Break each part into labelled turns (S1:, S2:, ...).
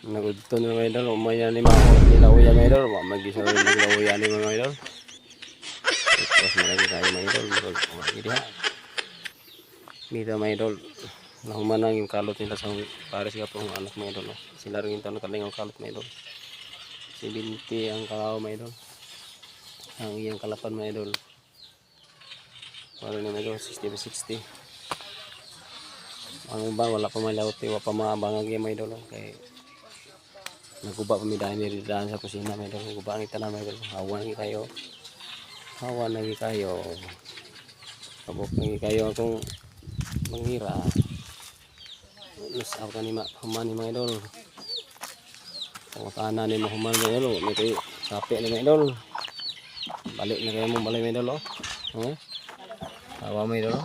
S1: Nagudto na mga idol, umaya ni mga nilauyan mga idol, mag-isa rin nilauyan ni mga idol. Tapos malagi tayo mga idol, dito mga idol, nahumanang yung kalot nila sa pares ka pong anak mga idol. Sila rin yung tanong kaling ang kalot mga idol. Si Binti ang kalaw mga idol, ang iyang kalapan mga idol. Para na mga idol, 60/60. Ang ba, wala pa malauti, wala pa mga bangag yung mga idol. Kaya naguba pa midaan ni daan sa kusina may dong guba ang itanan may dong hawan lagi kayo kabok lagi kayo akong mangira nas ako kanima human ni mga idol kung kanan ni mo human mga idol may kayo kape ni mga idol balik na kayo mong balay mga idol hawa mga idol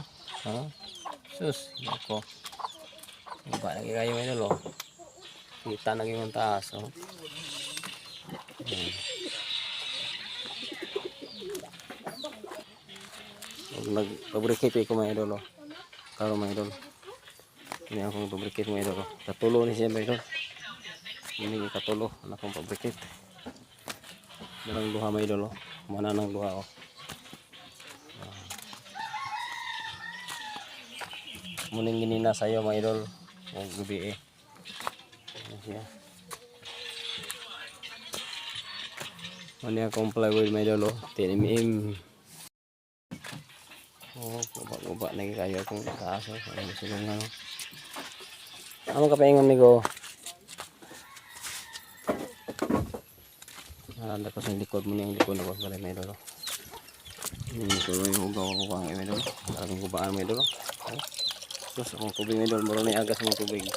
S1: sus ako guba lagi kayo mga idol kita lagi yung taas nag-fabricate ko mga idol karo mga idol ini akong fabricate mga idol katulo ni siya mga idol ini katulo anak kong fabricate dalang duha mga idol mana nang duha muning ginina sayo mga idol o gabi siya. Ano akong plywood may dolo, TNM. Guba na kayo kung taas ano silungan. Amo ka paingon nigo. Nalanda ko sa likod mo niyang likod ko balay may dolo. Ini ko yung ugaw may dolo. Ang gubaan may dolo. Terus ang tubig may dolo, moro na agas ng tubig.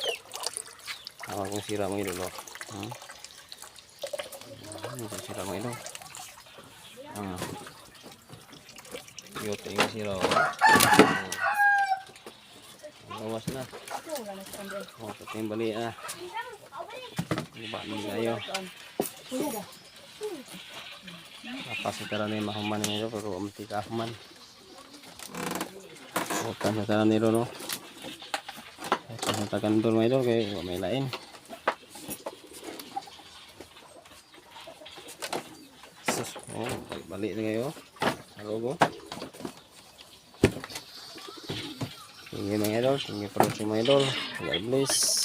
S1: Kung sira mo ito sira mo ito yote yung sira gawas na pating bali guba nila kayo napasitara na yung mahuman nito pero amti kahuman huwag sa tara nito no pasitakan doon mo ito kaya may lain balik na kayo sa logo sige mga idol sige for watching mga idol God bless.